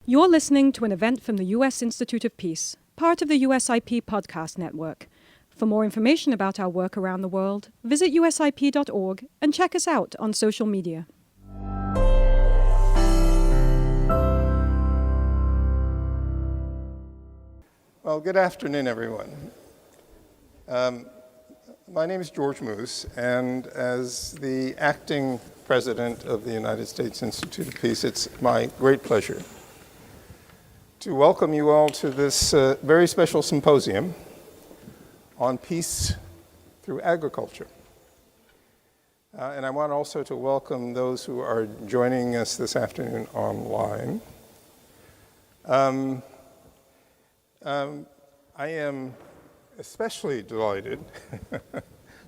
You're listening to an event from the U.S. Institute of Peace, part of the USIP podcast network. For more information about our work around the world, visit usip.org and check us out on social media. Well, good afternoon, everyone. My name is George Moose, and as the acting president of the United States Institute of Peace, it's my great pleasure to welcome you all to this very special symposium on peace through agriculture. And I want also to welcome those who are joining us this afternoon online. I am especially delighted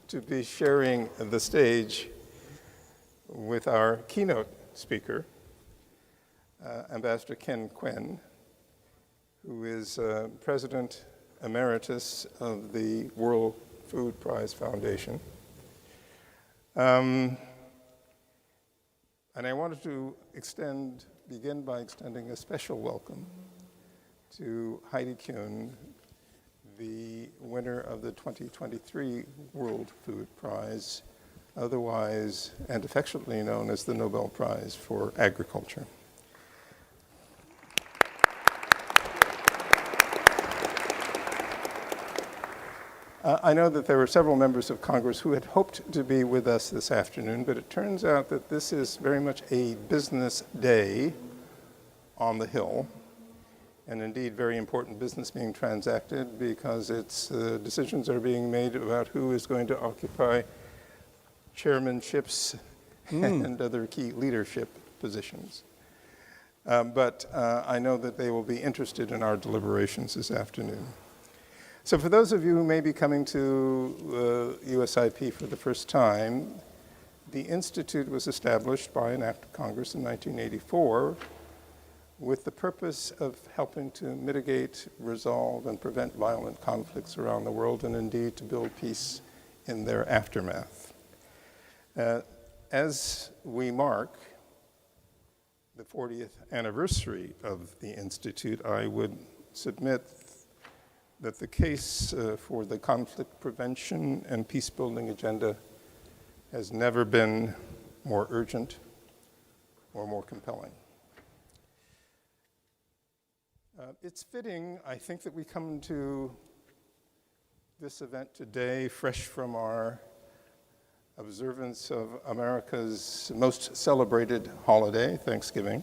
to be sharing the stage with our keynote speaker, Ambassador Quinn, who is President Emeritus of the World Food Prize Foundation. And I wanted to begin by extending a special welcome to Heidi Quinn, the winner of the 2023 World Food Prize, otherwise and affectionately known as the Nobel Prize for Agriculture. I know that there were several members of Congress who had hoped to be with us this afternoon, but it turns out that this is very much a business day on the Hill, and indeed very important business being transacted because decisions are being made about who is going to occupy chairmanships and other key leadership positions. But I know that they will be interested in our deliberations this afternoon. So for those of you who may be coming to USIP for the first time, the Institute was established by an act of Congress in 1984 with the purpose of helping to mitigate, resolve, and prevent violent conflicts around the world, and indeed to build peace in their aftermath. As we mark the 40th anniversary of the Institute, I would submit that the case for the conflict prevention and peace-building agenda has never been more urgent or more compelling. It's fitting, I think, that we come to this event today fresh from our observance of America's most celebrated holiday, Thanksgiving.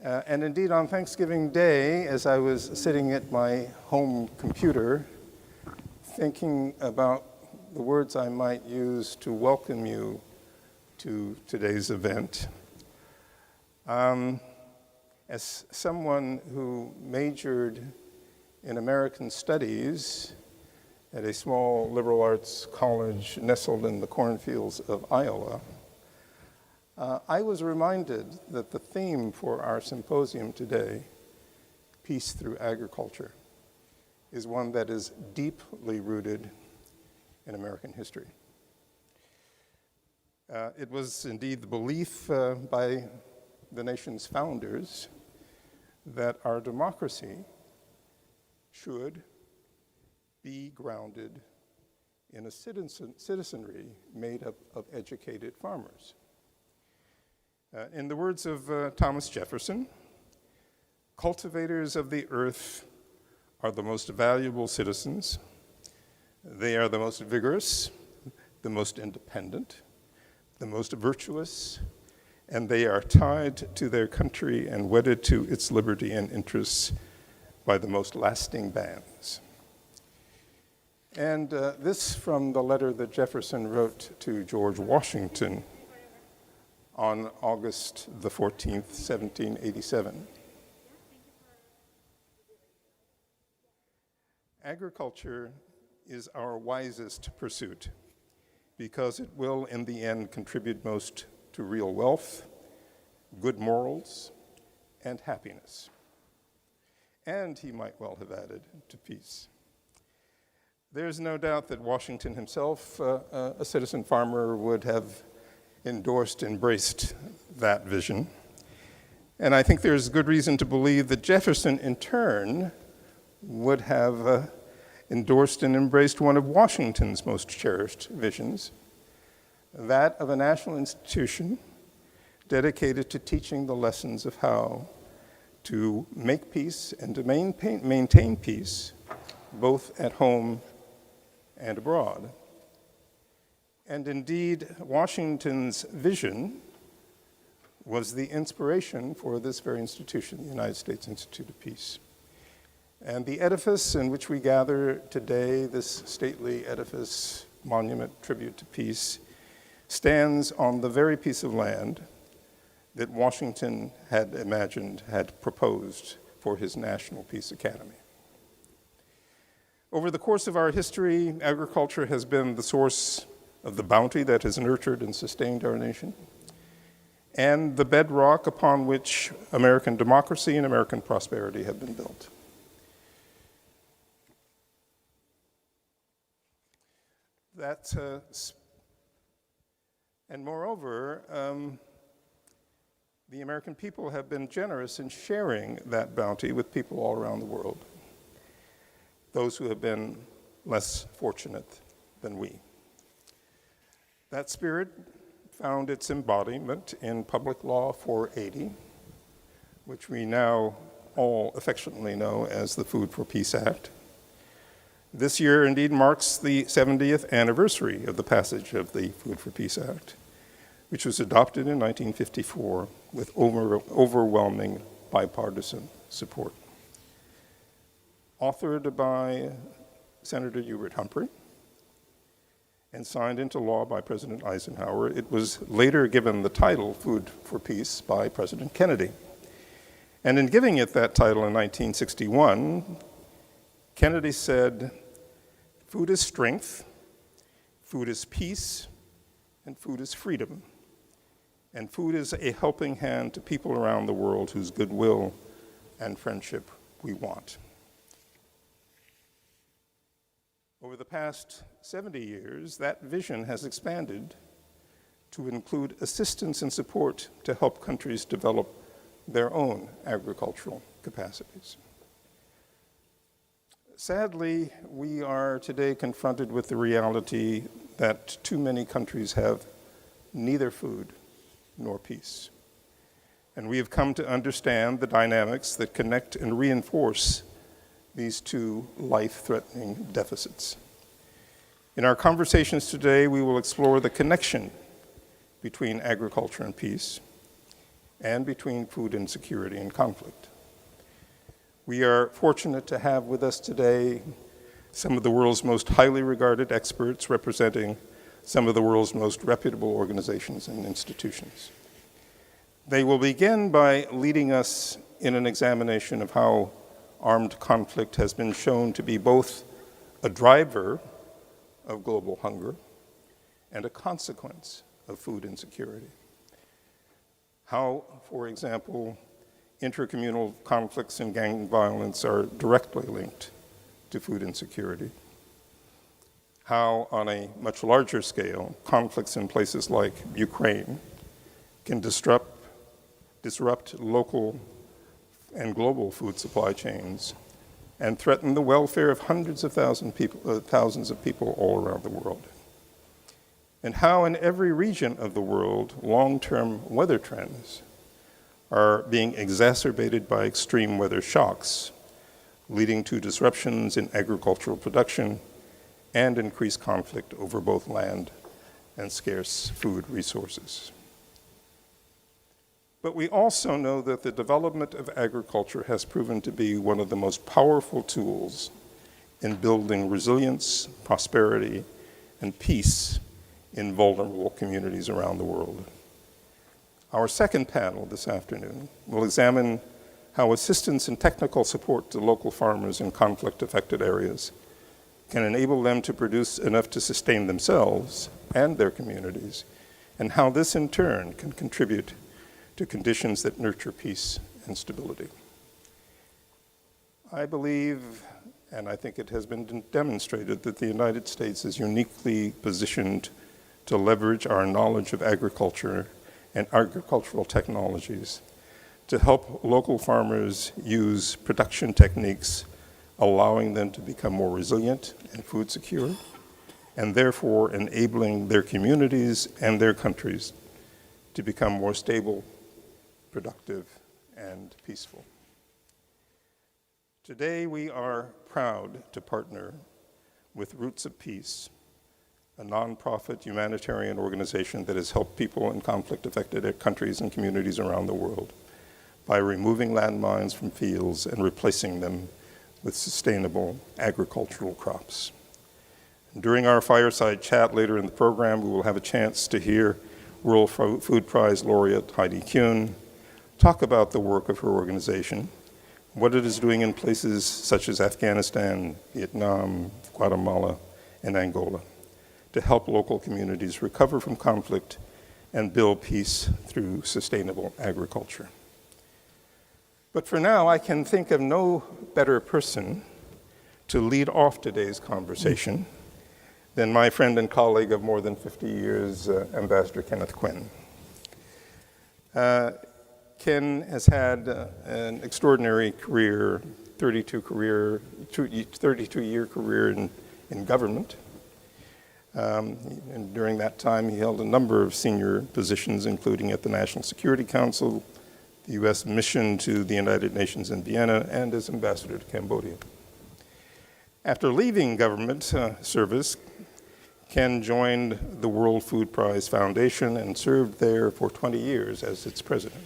And indeed, on Thanksgiving Day, as I was sitting at my home computer, thinking about the words I might use to welcome you to today's event, as someone who majored in American Studies at a small liberal arts college nestled in the cornfields of Iowa, I was reminded that the theme for our symposium today, Peace Through Agriculture, is one that is deeply rooted in American history. It was indeed the belief by the nation's founders that our democracy should be grounded in a citizenry made up of educated farmers. In the words of Thomas Jefferson, cultivators of the earth are the most valuable citizens. They are the most vigorous, the most independent, the most virtuous, and they are tied to their country and wedded to its liberty and interests by the most lasting bands. And this from the letter that Jefferson wrote to George Washington on August the 14th, 1787. Agriculture is our wisest pursuit because it will, in the end, contribute most to real wealth, good morals, and happiness. And, he might well have added, to peace. There's no doubt that Washington himself, a citizen farmer, would have embraced that vision. And I think there's good reason to believe that Jefferson, in turn, would have endorsed and embraced one of Washington's most cherished visions, that of a national institution dedicated to teaching the lessons of how to make peace and to maintain peace, both at home and abroad. And indeed, Washington's vision was the inspiration for this very institution, the United States Institute of Peace. And the edifice in which we gather today, this stately edifice, monument, tribute to peace, stands on the very piece of land that Washington had imagined, had proposed for his National Peace Academy. Over the course of our history, agriculture has been the source of the bounty that has nurtured and sustained our nation, and the bedrock upon which American democracy and American prosperity have been built. And moreover, the American people have been generous in sharing that bounty with people all around the world, those who have been less fortunate than we. That spirit found its embodiment in Public Law 480, which we now all affectionately know as the Food for Peace Act. This year indeed marks the 70th anniversary of the passage of the Food for Peace Act, which was adopted in 1954 with overwhelming bipartisan support. Authored by Senator Hubert Humphrey and signed into law by President Eisenhower, it was later given the title Food for Peace by President Kennedy. And in giving it that title in 1961, Kennedy said, "Food is strength, food is peace, and food is freedom. And food is a helping hand to people around the world whose goodwill and friendship we want." Over the past 70 years, that vision has expanded to include assistance and support to help countries develop their own agricultural capacities. Sadly, we are today confronted with the reality that too many countries have neither food nor peace. And we have come to understand the dynamics that connect and reinforce these two life-threatening deficits. In our conversations today, we will explore the connection between agriculture and peace, and between food insecurity and conflict. We are fortunate to have with us today some of the world's most highly regarded experts representing some of the world's most reputable organizations and institutions. They will begin by leading us in an examination of how armed conflict has been shown to be both a driver of global hunger and a consequence of food insecurity. How, for example, intercommunal conflicts and gang violence are directly linked to food insecurity. How, on a much larger scale, conflicts in places like Ukraine can disrupt local and global food supply chains and threaten the welfare of hundreds of thousands of people all around the world. And how in every region of the world, long-term weather trends are being exacerbated by extreme weather shocks, leading to disruptions in agricultural production and increased conflict over both land and scarce food resources. But we also know that the development of agriculture has proven to be one of the most powerful tools in building resilience, prosperity, and peace in vulnerable communities around the world. Our second panel this afternoon will examine how assistance and technical support to local farmers in conflict-affected areas can enable them to produce enough to sustain themselves and their communities, and how this in turn can contribute to conditions that nurture peace and stability. I believe, and I think it has been demonstrated, that the United States is uniquely positioned to leverage our knowledge of agriculture and agricultural technologies to help local farmers use production techniques, allowing them to become more resilient and food secure, and therefore enabling their communities and their countries to become more stable, productive, and peaceful. Today, we are proud to partner with Roots of Peace, a nonprofit humanitarian organization that has helped people in conflict-affected countries and communities around the world by removing landmines from fields and replacing them with sustainable agricultural crops. During our fireside chat later in the program, we will have a chance to hear World Food Prize laureate Heidi Quinn talk about the work of her organization, what it is doing in places such as Afghanistan, Vietnam, Guatemala, and Angola to help local communities recover from conflict and build peace through sustainable agriculture. But for now, I can think of no better person to lead off today's conversation than my friend and colleague of more than 50 years, Ambassador Kenneth Quinn. Ken has had an extraordinary career, 32-year career in government. And during that time, he held a number of senior positions, including at the National Security Council, the U.S. mission to the United Nations in Vienna, and as ambassador to Cambodia. After leaving government service, Ken joined the World Food Prize Foundation and served there for 20 years as its president.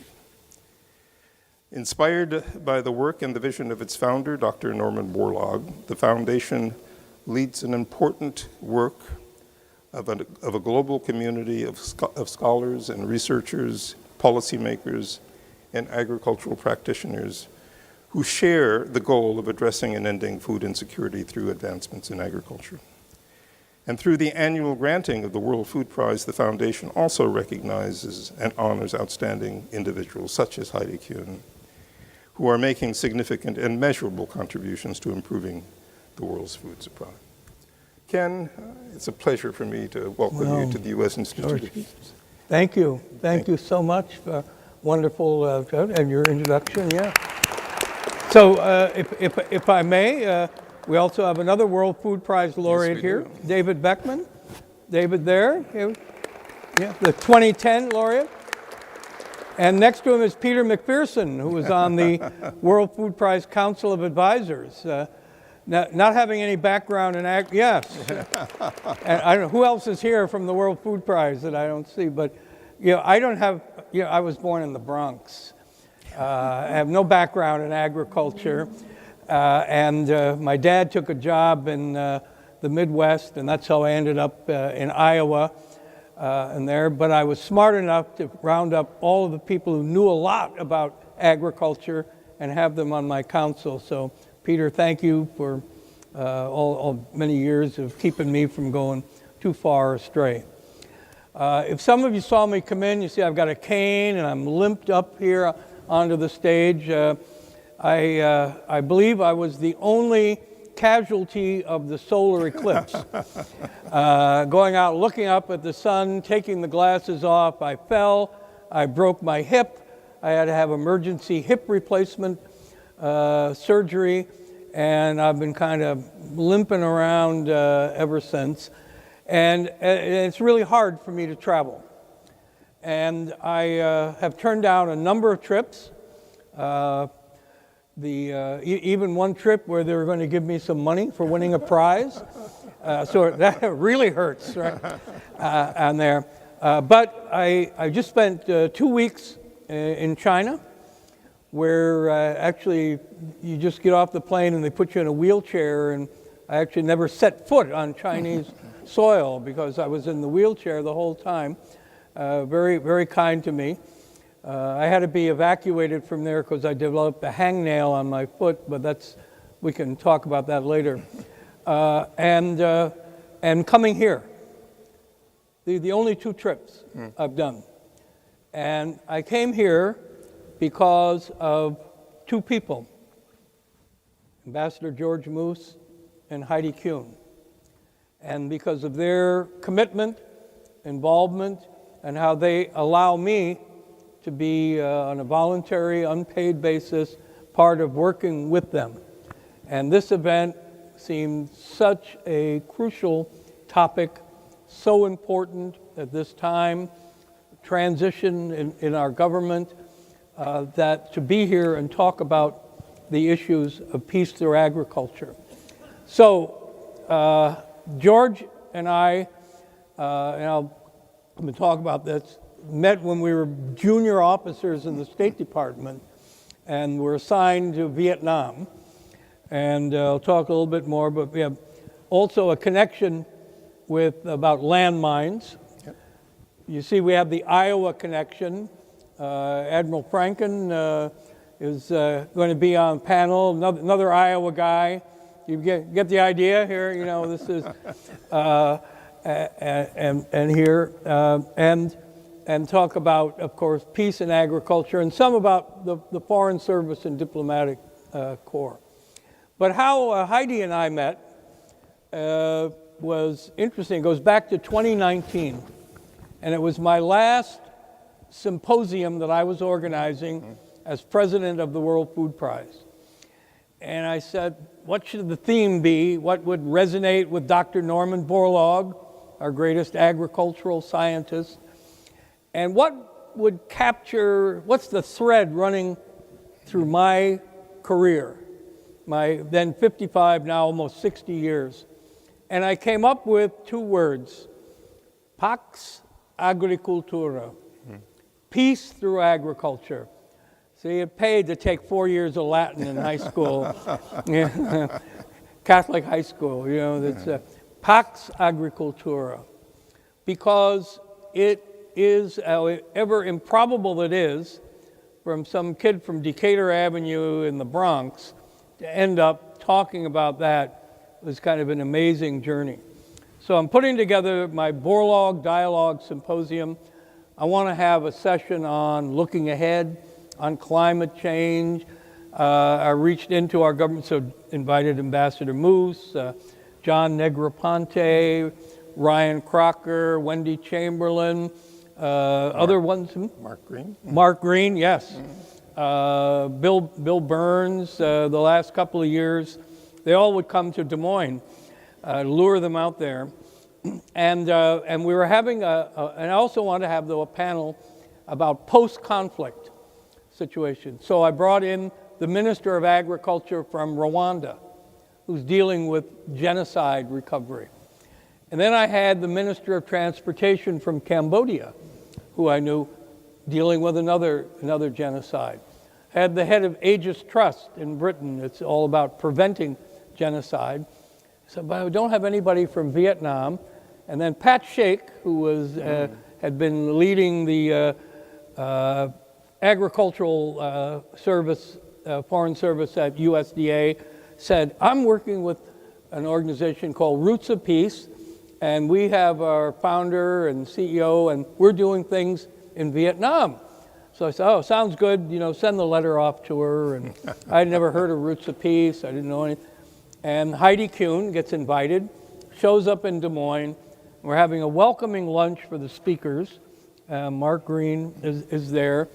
Inspired by the work and the vision of its founder, Dr. Norman Borlaug, the foundation leads an important work of a global community of scholars and researchers, policymakers, and agricultural practitioners who share the goal of addressing and ending food insecurity through advancements in agriculture. And through the annual granting of the World Food Prize, the foundation also recognizes and honors outstanding individuals such as Heidi Quinn, who are making significant and measurable contributions to improving the world's food supply. Ken, it's a pleasure for me to welcome you to the U.S. Institute of Peace. Thank you. Thank you so much for wonderful and your introduction. Yeah. So, if I may, we also have another World Food Prize laureate here, David Beckman. David there, yeah, the 2010 laureate. And next to him is Peter McPherson, who was on the World Food Prize Council of Advisors. Not having any background in yes. And I don't know who else is here from the World Food Prize that I don't see, but I don't have. I was born in the Bronx. I have no background in agriculture, and my dad took a job in the Midwest, and that's how I ended up in Iowa. And there, but I was smart enough to round up all of the people who knew a lot about agriculture and have them on my council. So, Peter, thank you for all many years of keeping me from going too far astray. If some of you saw me come in, you see I've got a cane and I'm limped up here onto the stage. I believe I was the only casualty of the solar eclipse. Going out, looking up at the sun, taking the glasses off, I fell, I broke my hip, I had to have emergency hip replacement surgery, and I've been kind of limping around ever since. And it's really hard for me to travel. And I have turned down a number of trips. Even one trip where they were going to give me some money for winning a prize. So that really hurts, right? On there. But I just spent 2 weeks in China, where actually you just get off the plane and they put you in a wheelchair, and I actually never set foot on Chinese soil because I was in the wheelchair the whole time. Very, very kind to me. I had to be evacuated from there because I developed a hangnail on my foot, but we can talk about that later. And coming here, the only 2 trips I've done. And I came here because of 2 people, Ambassador George Moose and Heidi Quinn. And because of their commitment, involvement, and how they allow me to be on a voluntary, unpaid basis, part of working with them. And this event seemed such a crucial topic, so important at this time, transition in our government, that to be here and talk about the issues of peace through agriculture. So George and I, and I'm going to talk about this, met when we were junior officers in the State Department and were assigned to Vietnam. And I'll talk a little bit more, but we have also a connection with about landmines. Yep. You see we have the Iowa connection. Admiral Franken is going to be on panel, another Iowa guy. You get the idea here, you know, this is, and talk about, of course, peace and agriculture, and some about the Foreign Service and Diplomatic Corps. But how Heidi and I met was interesting. It goes back to 2019, and it was my last symposium that I was organizing as president of the World Food Prize. And I said, what should the theme be? What would resonate with Dr. Norman Borlaug, our greatest agricultural scientist? And what would capture, what's the thread running through my career, my then 55, now almost 60 years? And I came up with two words, Pax Agricultura, peace through agriculture. See, it paid to take 4 years of Latin in high school, Catholic high school, you know, that's Pax Agricultura, because it is, however improbable it is, from some kid from Decatur Avenue in the Bronx to end up talking about that was kind of an amazing journey. So I'm putting together my Borlaug Dialogue Symposium. I want to have a session on looking ahead, on climate change. I reached into our government, so invited Ambassador Moose, John Negroponte, Ryan Crocker, Wendy Chamberlain, other ones. Mark Green. Mark Green, yes. Bill Burns, the last couple of years, they all would come to Des Moines, lure them out there. And we were having and I also wanted to have a panel about post-conflict situation. So I brought in the Minister of Agriculture from Rwanda, who's dealing with genocide recovery. And then I had the Minister of Transportation from Cambodia, who I knew dealing with another genocide. I had the head of Aegis Trust in Britain. It's all about preventing genocide. So, but I don't have anybody from Vietnam. And then Pat Sheikh, who was had been leading the agricultural service, foreign service at USDA, said, I'm working with an organization called Roots of Peace, and we have our founder and CEO, and we're doing things in Vietnam. So I said, oh, sounds good, you know, send the letter off to her. And I'd never heard of Roots of Peace, I didn't know anything. And Heidi Kuhn gets invited, shows up in Des Moines. We're having a welcoming lunch for the speakers. Mark Green is there.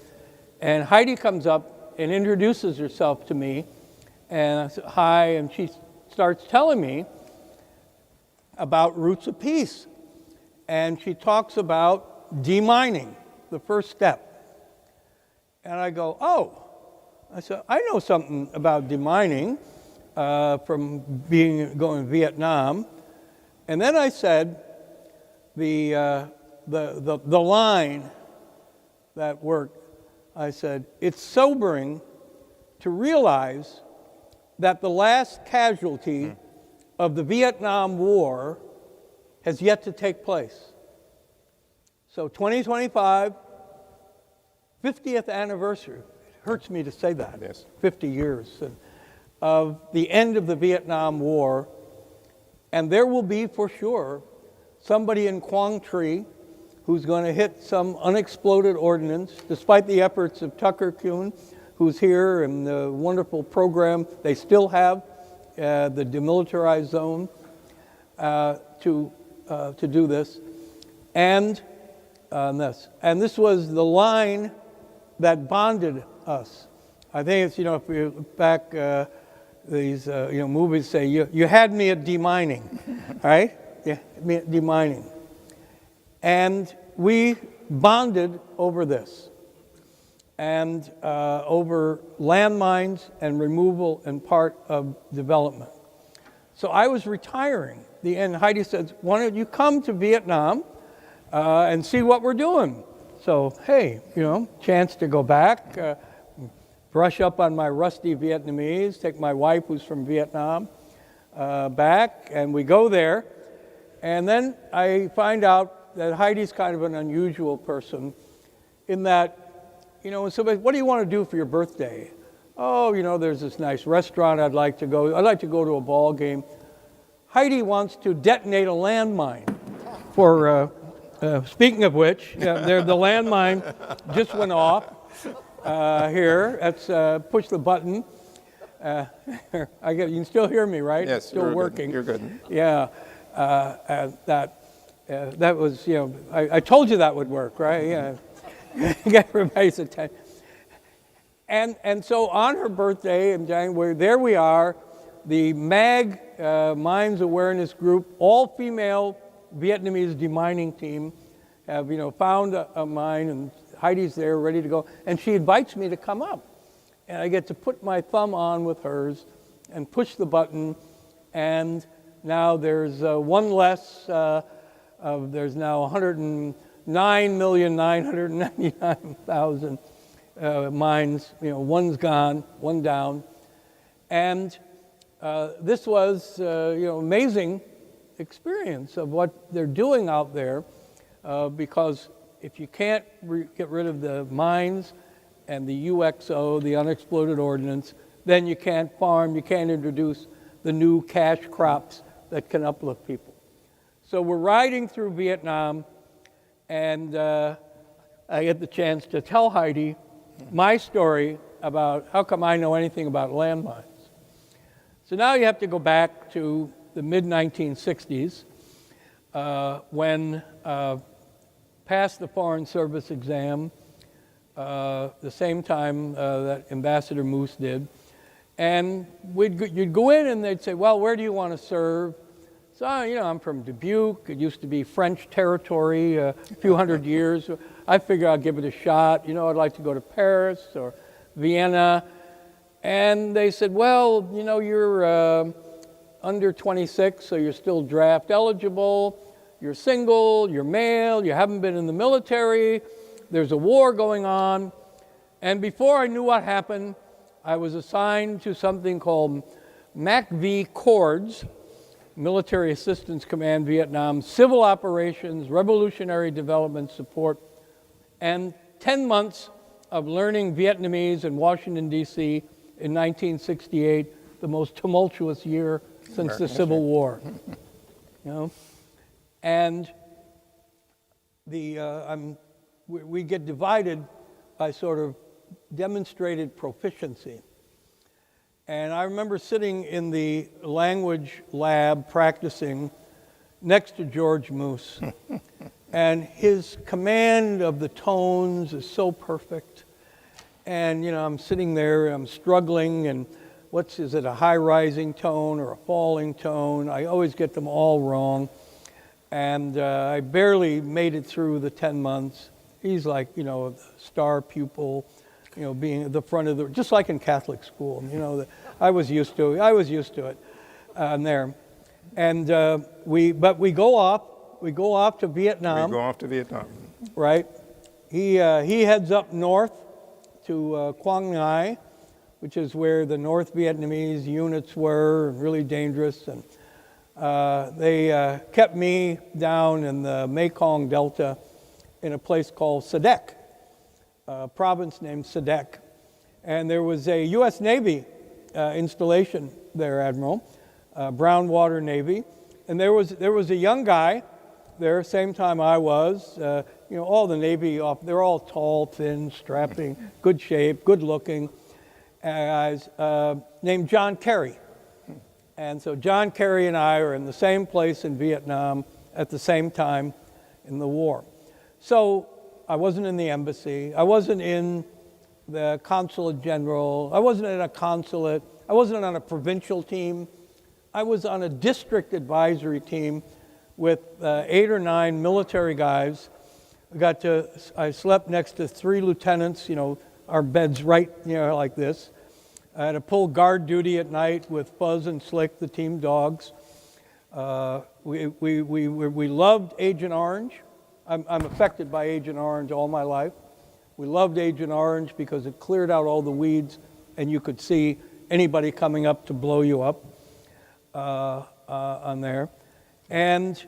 And Heidi comes up and introduces herself to me. And I said, hi, and she starts telling me about Roots of Peace. And she talks about demining, the first step. And I go, oh. I said, I know something about demining from going to Vietnam. And then I said, the line that worked, I said, it's sobering to realize that the last casualty of the Vietnam War has yet to take place. So 2025, 50th anniversary. It hurts me to say that. Yes. 50 years of the end of the Vietnam War. And there will be, for sure, somebody in Quang Tri who's going to hit some unexploded ordnance, despite the efforts of Tucker Kuhn, who's here, and the wonderful program they still have, the demilitarized zone, to do this. And this was the line that bonded us. I think it's, if you look back, these, movies say, you had me at demining, right? Yeah, me at demining. And we bonded over this, and over landmines and removal and part of development. So I was retiring, and Heidi said, why don't you come to Vietnam and see what we're doing? So, hey, chance to go back, brush up on my rusty Vietnamese, take my wife, who's from Vietnam, back, and we go there. And then I find out that Heidi's kind of an unusual person in that, when somebody, what do you want to do for your birthday? Oh, there's this nice restaurant I'd like to go. I'd like to go to a ball game. Heidi wants to detonate a landmine. For, speaking of which, the landmine just went off. Here, let's push the button. You can still hear me, right? Yes, still working. You're good. Yeah, that was, I told you that would work, right? Yeah, get everybody's attention. And so on her birthday in January, there we are, the MAG Mines Awareness Group, all-female Vietnamese demining team, have found a mine, and Heidi's there ready to go, and she invites me to come up, and I get to put my thumb on with hers and push the button, and now there's one less. There's now 109,999,000 mines. One's gone, one down, and this was amazing experience of what they're doing out there, because if you can't get rid of the mines and the UXO, the unexploded ordnance, then you can't farm, you can't introduce the new cash crops that can uplift people. So we're riding through Vietnam, and I get the chance to tell Heidi my story about how come I know anything about landmines. So now you have to go back to the mid-1960s, when passed the Foreign Service exam, the same time that Ambassador Moose did. And you'd go in and they'd say, well, where do you want to serve? So, I'm from Dubuque. It used to be French territory a few hundred years. I figured I'd give it a shot. I'd like to go to Paris or Vienna. And they said, well, you're under 26, so you're still draft eligible. You're single, you're male, you haven't been in the military, there's a war going on. And before I knew what happened, I was assigned to something called MACV Cords, Military Assistance Command Vietnam, Civil Operations, Revolutionary Development Support, and 10 months of learning Vietnamese in Washington, D.C. in 1968, the most tumultuous year since the Civil War. And we get divided by sort of demonstrated proficiency. And I remember sitting in the language lab practicing next to George Moose. And his command of the tones is so perfect. And, I'm sitting there, I'm struggling, and is it a high rising tone or a falling tone? I always get them all wrong. And I barely made it through the 10 months. He's like, the star pupil, being at the front of the, just like in Catholic school. I was used to it. There, and we go off to Vietnam. We go off to Vietnam. Right. He heads up north to Quang Ngai, which is where the North Vietnamese units were, really dangerous, and they kept me down in the Mekong Delta in a place called Sadek, a province named Sadek. And there was a U.S. Navy installation there, Admiral, Brownwater Navy. And there was a young guy there, same time I was. All the Navy, they're all tall, thin, strapping, good shape, good looking guys, named John Kerry. And so John Kerry and I are in the same place in Vietnam at the same time in the war. So I wasn't in the embassy. I wasn't in the consulate general. I wasn't at a consulate. I wasn't on a provincial team. I was on a district advisory team with 8 or 9 military guys. I slept next to 3 lieutenants, our beds right, like this. I had to pull guard duty at night with Fuzz and Slick, the team dogs. We loved Agent Orange. I'm affected by Agent Orange all my life. We loved Agent Orange because it cleared out all the weeds and you could see anybody coming up to blow you up on there. And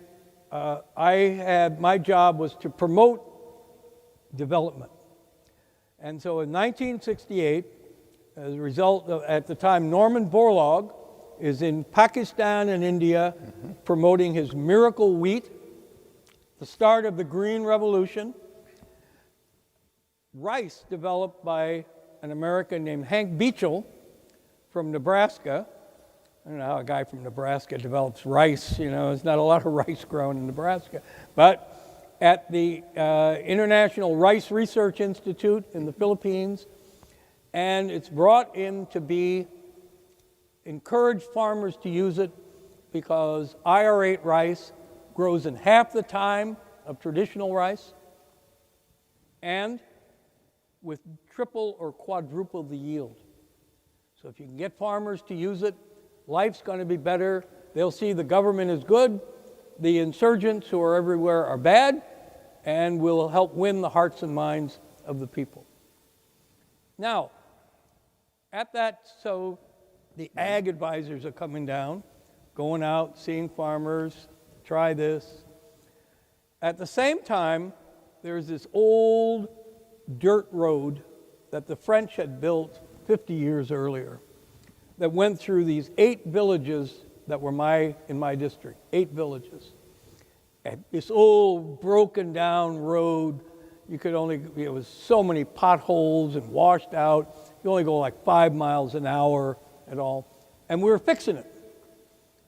my job was to promote development. And so in 1968, as a result of, at the time, Norman Borlaug is in Pakistan and India promoting his miracle wheat, the start of the Green Revolution. Rice developed by an American named Hank Beechel from Nebraska. I don't know how a guy from Nebraska develops rice, there's not a lot of rice grown in Nebraska. But at the International Rice Research Institute in the Philippines, and it's brought in to encourage farmers to use it because IR8 rice grows in half the time of traditional rice and with triple or quadruple the yield. So if you can get farmers to use it, life's going to be better. They'll see the government is good, the insurgents who are everywhere are bad, and will help win the hearts and minds of the people. Now, so the ag advisors are coming down, going out, seeing farmers, try this. At the same time, there's this old dirt road that the French had built 50 years earlier that went through these 8 villages that were in my district, 8 villages. And this old broken down road, it was so many potholes and washed out. You only go like 5 miles an hour at all. And we were fixing it.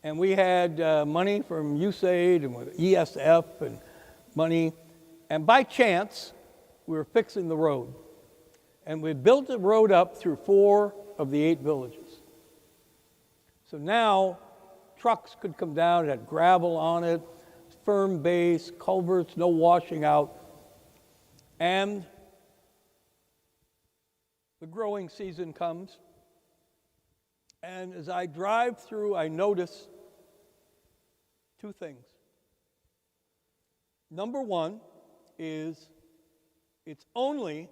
And we had money from USAID and with ESF and money. And by chance, we were fixing the road. And we built the road up through 4 of the 8 villages. So now trucks could come down, it had gravel on it, firm base, culverts, no washing out. And the growing season comes. And as I drive through, I notice 2 things. Number one is it's only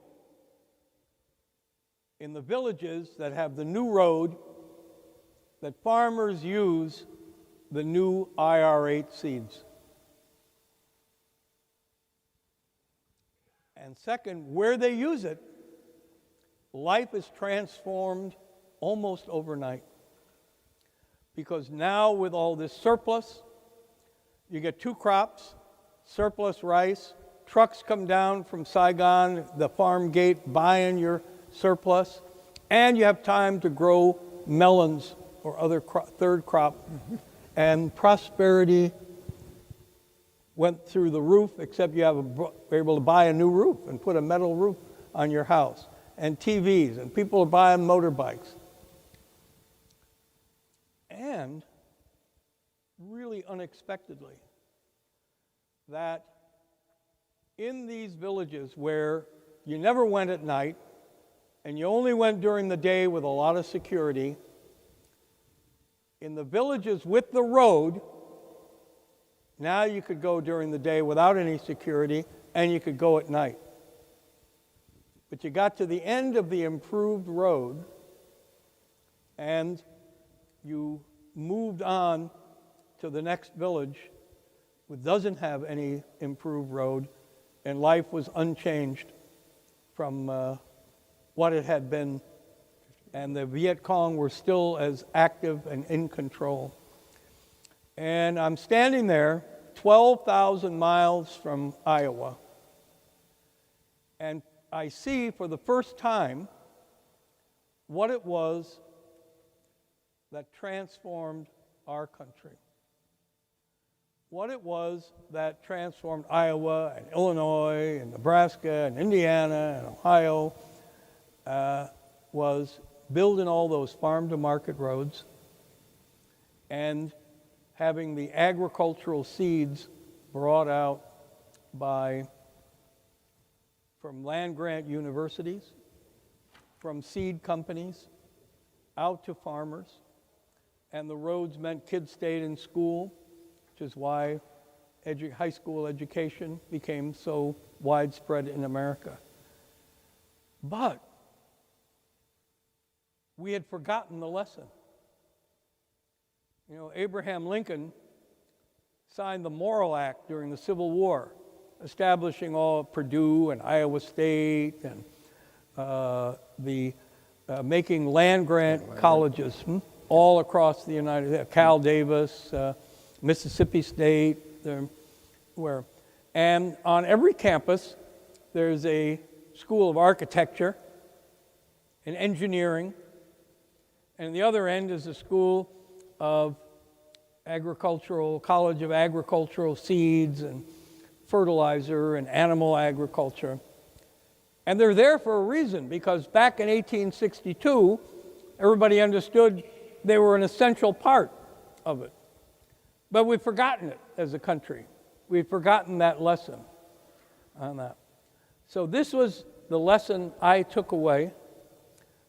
in the villages that have the new road that farmers use the new IR8 seeds. And second, where they use it, life is transformed almost overnight. Because now with all this surplus, you get 2 crops, surplus rice, trucks come down from Saigon, the farm gate, buying your surplus, and you have time to grow melons or other third crop. And prosperity went through the roof, except were able to buy a new roof and put a metal roof on your house, and TVs, and people are buying motorbikes. And really unexpectedly, that in these villages where you never went at night, and you only went during the day with a lot of security, in the villages with the road, now you could go during the day without any security, and you could go at night. But you got to the end of the improved road, and you moved on to the next village which doesn't have any improved road, and life was unchanged from what it had been. And the Viet Cong were still as active and in control. And I'm standing there, 12,000 miles from Iowa, and I see for the first time what it was that transformed our country. What it was that transformed Iowa and Illinois and Nebraska and Indiana and Ohio. was building all those farm-to-market roads and having the agricultural seeds brought out from land-grant universities, from seed companies, out to farmers. And the roads meant kids stayed in school, which is why high school education became so widespread in America. But we had forgotten the lesson. You know, Abraham Lincoln signed the Morrill Act during the Civil War, establishing all of Purdue and Iowa State and making land-grant colleges all across the United States, Cal Davis, Mississippi State, and on every campus there's a school of architecture and engineering, and the other end is a school of college of agricultural seeds and fertilizer and animal agriculture. And they're there for a reason, because back in 1862, everybody understood they were an essential part of it. But we've forgotten it as a country. We've forgotten that lesson on that. So this was the lesson I took away.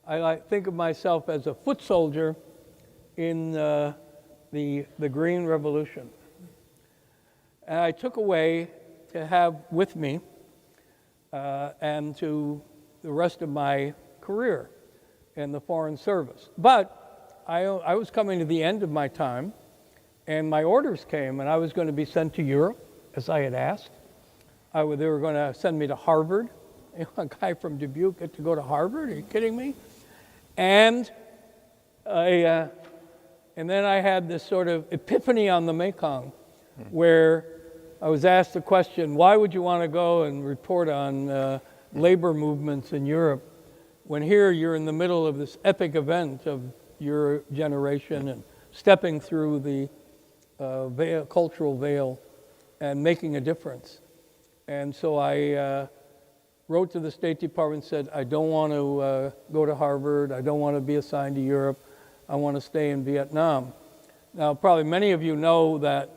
I think of myself as a foot soldier in the Green Revolution. And I took away to have with me and to the rest of my career in the Foreign Service. But I was coming to the end of my time, and my orders came, and I was going to be sent to Europe, as I had asked. They were going to send me to Harvard. You know, a guy from Dubuque get to go to Harvard? Are you kidding me? And then I had this sort of epiphany on the Mekong, where I was asked the question, why would you want to go and report on labor movements in Europe when here you're in the middle of this epic event of your generation and stepping through the cultural veil and making a difference? And so I wrote to the State Department and said, I don't want to go to Harvard, I don't want to be assigned to Europe, I want to stay in Vietnam. Now, probably many of you know that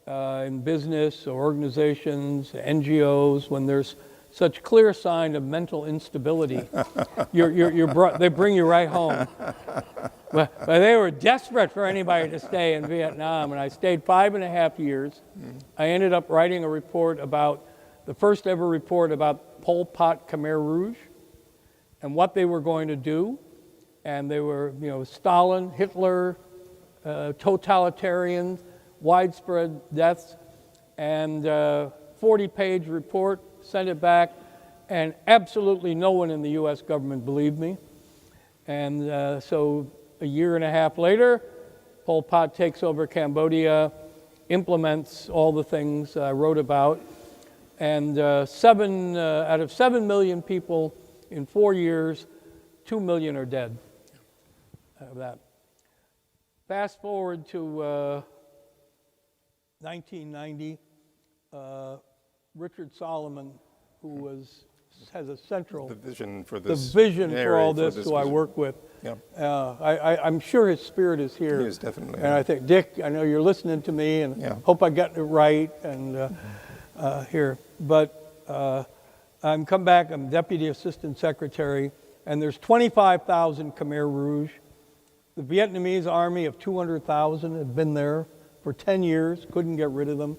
in business or organizations, NGOs, when there's such clear sign of mental instability, they bring you right home. But they were desperate for anybody to stay in Vietnam, and I stayed 5.5 years. I ended up writing a report about, the first ever report about Pol Pot Khmer Rouge and what they were going to do. And they were, Stalin, Hitler, totalitarian, widespread deaths, and 40-page report, sent it back, and absolutely no one in the U.S. government believed me. And so a year and a half later, Pol Pot takes over Cambodia, implements all the things I wrote about, and out of 7 million people in 4 years, 2 million are dead. Of that. Fast forward to 1990, Richard Solomon, who has a central vision for all this, who I work with. Yep. I'm sure his spirit is here. He is definitely. And I think, Dick, I know you're listening to me, and hope I got it right and here. But I'm come back. I'm Deputy Assistant Secretary, and there's 25,000 Khmer Rouge. The Vietnamese army of 200,000 had been there for 10 years, couldn't get rid of them.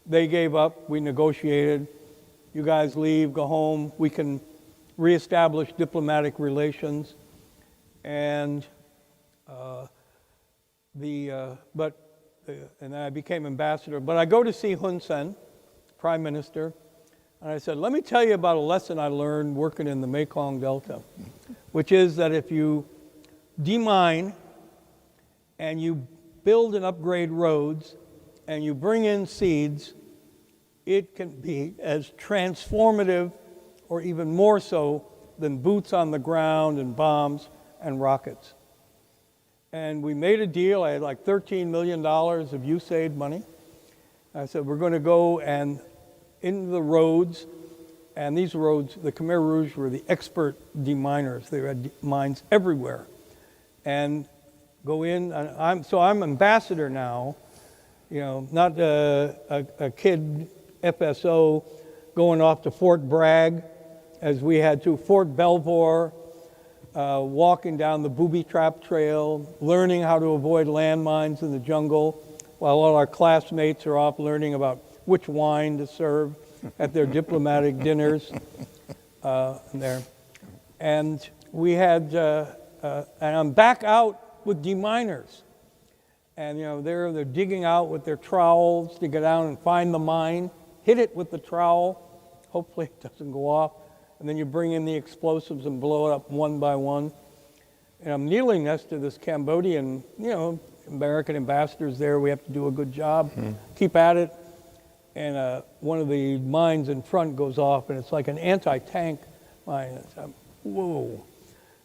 They gave up, we negotiated. You guys leave, go home, we can reestablish diplomatic relations. And then I became ambassador. But I go to see Hun Sen, Prime Minister, and I said, let me tell you about a lesson I learned working in the Mekong Delta, which is that if you demine and you build and upgrade roads and you bring in seeds, it can be as transformative or even more so than boots on the ground and bombs and rockets. And we made a deal. I had like $13 million of USAID money. I said, we're going to go and into the roads And these roads, the Khmer Rouge were the expert deminers. They had mines everywhere. And go in, and I'm ambassador now, not a kid FSO going off to Fort Bragg, as we had to, Fort Belvoir, walking down the booby trap trail, learning how to avoid landmines in the jungle, while all our classmates are off learning about which wine to serve at their diplomatic dinners there. And we had, and I'm back out with deminers. And they're digging out with their trowels to get down and find the mine, hit it with the trowel, hopefully it doesn't go off, and then you bring in the explosives and blow it up one by one. And I'm kneeling next to this Cambodian, American ambassadors there. We have to do a good job, keep at it. And one of the mines in front goes off, and it's like an anti-tank mine. It's, whoa,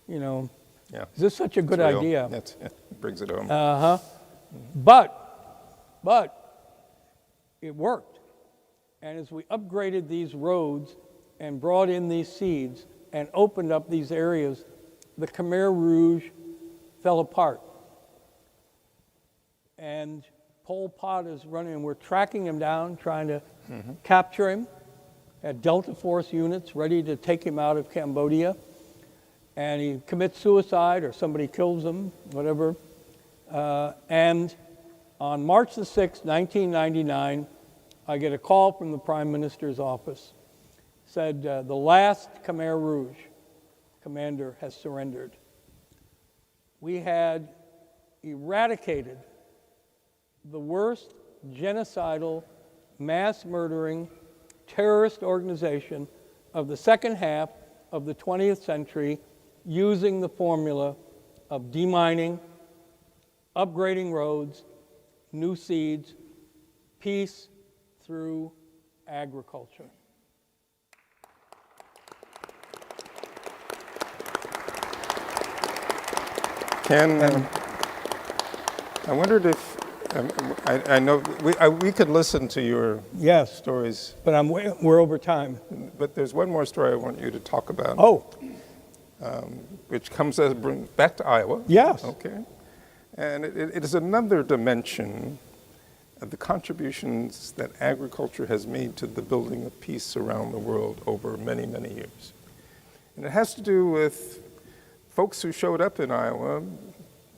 Yeah. Is this such a good idea? It brings it home. But it worked. And as we upgraded these roads and brought in these seeds and opened up these areas, the Khmer Rouge fell apart. And Pol Pot is running, and we're tracking him down, trying to capture him. Had Delta Force units ready to take him out of Cambodia. And he commits suicide or somebody kills him, whatever. And on March the 6th, 1999, I get a call from the Prime Minister's office. Said, the last Khmer Rouge commander has surrendered. We had eradicated the worst genocidal, mass-murdering, terrorist organization of the second half of the 20th century using the formula of demining, upgrading roads, new seeds, peace through agriculture. Ken, I wondered if, I know we could listen to your stories. But we're over time. But there's one more story I want you to talk about. Oh. Which comes back to Iowa. Yes. Okay. And it is another dimension of the contributions that agriculture has made to the building of peace around the world over many, many years. And it has to do with folks who showed up in Iowa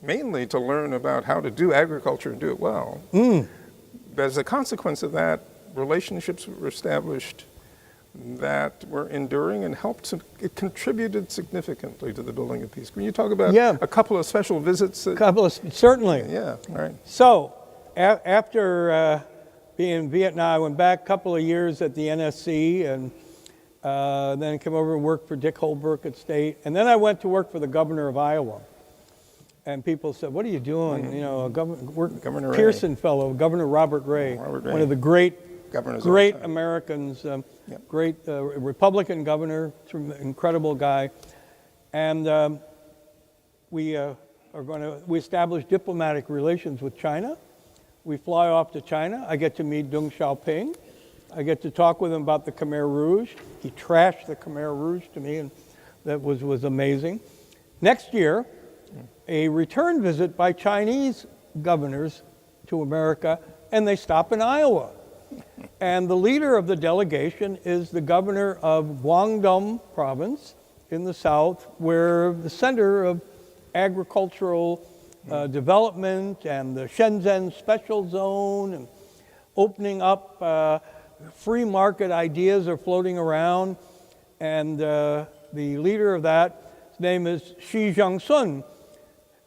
mainly to learn about how to do agriculture and do it well. But as a consequence of that, relationships were established that were enduring and it contributed significantly to the building of peace. Can you talk about a couple of special visits? Certainly. Yeah, all right. So, after being in Vietnam, I went back a couple of years at the NSC and then came over and worked for Dick Holbrooke at State. And then I went to work for the governor of Iowa. And people said, what are you doing? Governor Pearson Ray. Fellow, Governor Robert Ray, one of the great Americans, great Republican governor, incredible guy. And we establish diplomatic relations with China. We fly off to China. I get to meet Deng Xiaoping. I get to talk with him about the Khmer Rouge. He trashed the Khmer Rouge to me, and that was amazing. Next year, a return visit by Chinese governors to America, and they stop in Iowa. And the leader of the delegation is the governor of Guangdong province in the south, where the center of agricultural development and the Shenzhen special zone and opening up free market ideas are floating around. And the leader of that, his name is Xi Jinping,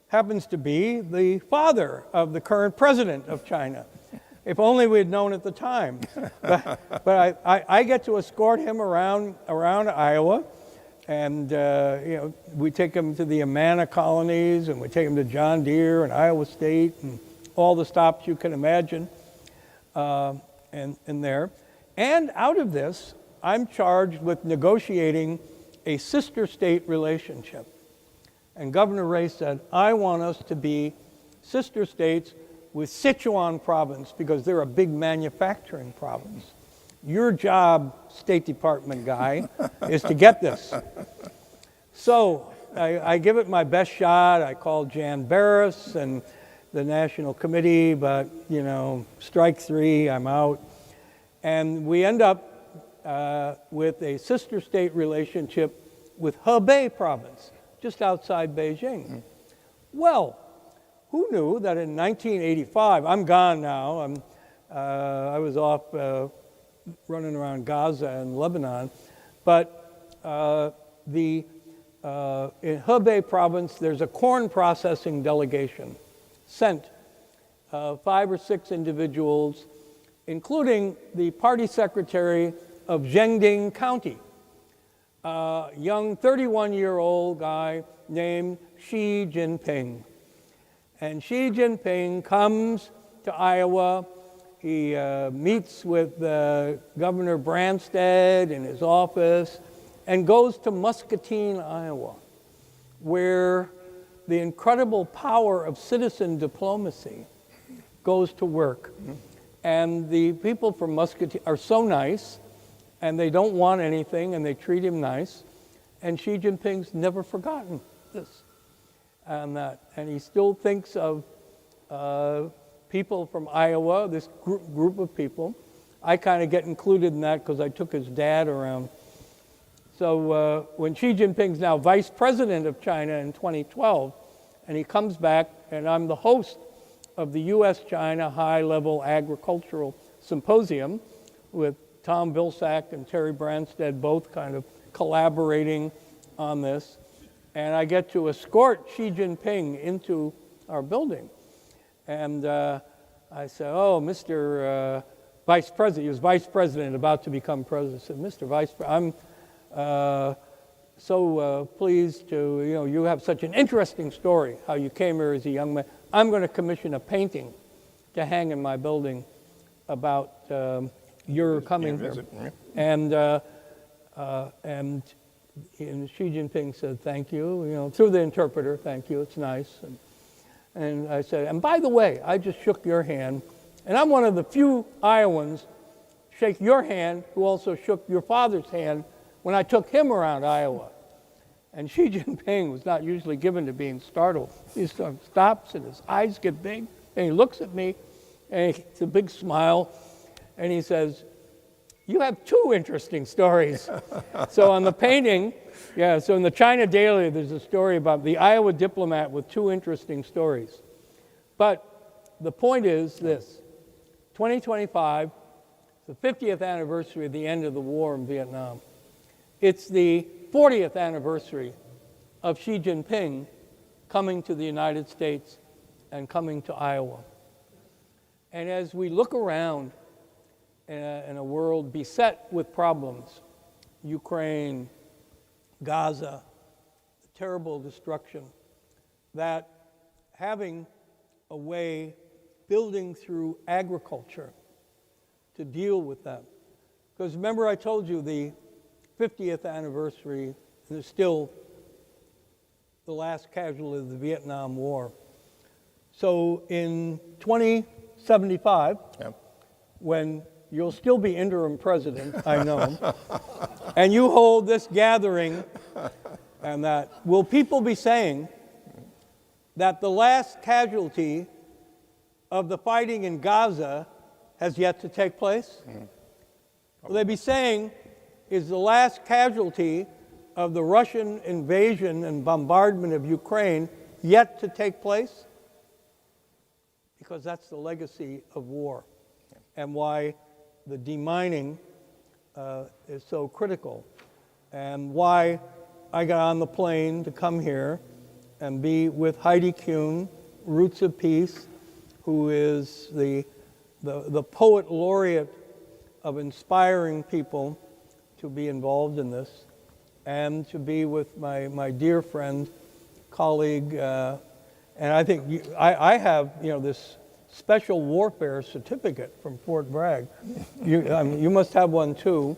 happens to be the father of the current president of China. If only we had known at the time. But I get to escort him around Iowa, and we take him to the Amana colonies, and we take him to John Deere and Iowa State, and all the stops you can imagine, and there. And out of this, I'm charged with negotiating a sister state relationship. And Governor Ray said, I want us to be sister states with Sichuan province, because they're a big manufacturing province. Your job, State Department guy, is to get this. So I give it my best shot. I call Jan Barris and the National Committee, but, you know, strike three, I'm out. And we end up with a sister state relationship with Hebei province, just outside Beijing. Well, who knew that in 1985, I'm gone now, I was off running around Gaza and Lebanon, but in Hebei province, there's a corn processing delegation sent 5 or 6 individuals, including the party secretary of Zhengding County, a young 31-year-old guy named Xi Jinping. And Xi Jinping comes to Iowa. He meets with Governor Branstad in his office and goes to Muscatine, Iowa, where the incredible power of citizen diplomacy goes to work. And the people from Muscatine are so nice, and they don't want anything, and they treat him nice. And Xi Jinping's never forgotten this and that. And he still thinks of people from Iowa, this group of people. I kind of get included in that because I took his dad around. So when Xi Jinping's now vice president of China in 2012, and he comes back, and I'm the host of the U.S.-China High-Level Agricultural Symposium with Tom Vilsack and Terry Branstad both kind of collaborating on this. And I get to escort Xi Jinping into our building. And I said, oh, Mr. Vice President, he was Vice President about to become President. I said, Mr. Vice President, I'm so pleased to, you have such an interesting story, how you came here as a young man. I'm going to commission a painting to hang in my building about your coming here. And Xi Jinping said, thank you, through the interpreter, thank you, it's nice. And I said, and by the way, I just shook your hand, and I'm one of the few Iowans shake your hand who also shook your father's hand when I took him around Iowa. And Xi Jinping was not usually given to being startled. He stops and his eyes get big, and he looks at me, and it's a big smile, and he says, you have 2 interesting stories. So on the painting, so in the China Daily, there's a story about the Iowa diplomat with 2 interesting stories. But the point is this, 2025, the 50th anniversary of the end of the war in Vietnam. It's the 40th anniversary of Xi Jinping coming to the United States and coming to Iowa. And as we look around in a world beset with problems, Ukraine, Gaza, terrible destruction, that having a way, building through agriculture to deal with that. Because remember I told you the 50th anniversary is still the last casualty of the Vietnam War. So in 2075, when you'll still be interim president, I know, and you hold this gathering, and that, will people be saying that the last casualty of the fighting in Gaza has yet to take place? Will they be saying, is the last casualty of the Russian invasion and bombardment of Ukraine yet to take place? Because that's the legacy of war, and why the demining is so critical, and why I got on the plane to come here and be with Heidi Kuhn, Roots of Peace, who is the poet laureate of inspiring people to be involved in this, and to be with my dear friend, colleague, and I think I have this special warfare certificate from Fort Bragg. You must have one too,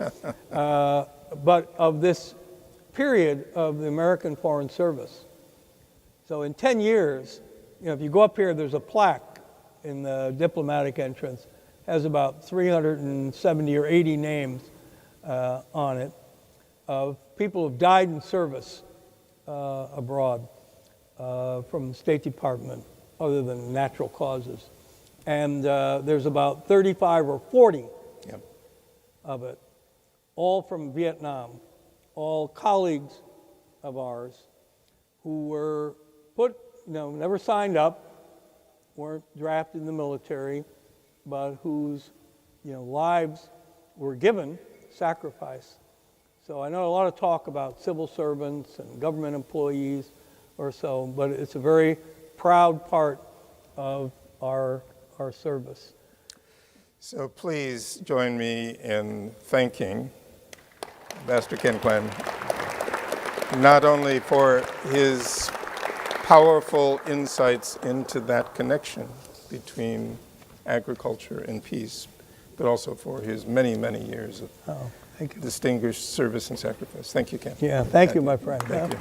but of this period of the American Foreign Service. So in 10 years, if you go up here, there's a plaque in the diplomatic entrance, has about 370 or 80 names on it of people who have died in service abroad from the State Department, other than natural causes. And there's about 35 or 40 Yep. of it, all from Vietnam, all colleagues of ours who were never signed up, weren't drafted in the military, but whose lives were given, sacrifice. So I know a lot of talk about civil servants and government employees or so, but it's a very proud part of our service. So please join me in thanking Ambassador Ken Quinn, not only for his powerful insights into that connection between agriculture and peace, but also for his many, many years of distinguished service and sacrifice. Thank you, Ken. Yeah, thank you, my friend. Thank you.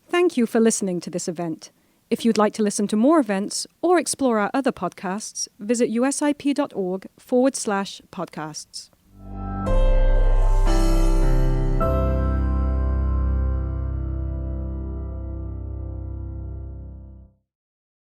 Thank you for listening to this event. If you'd like to listen to more events or explore our other podcasts, visit usip.org/podcasts.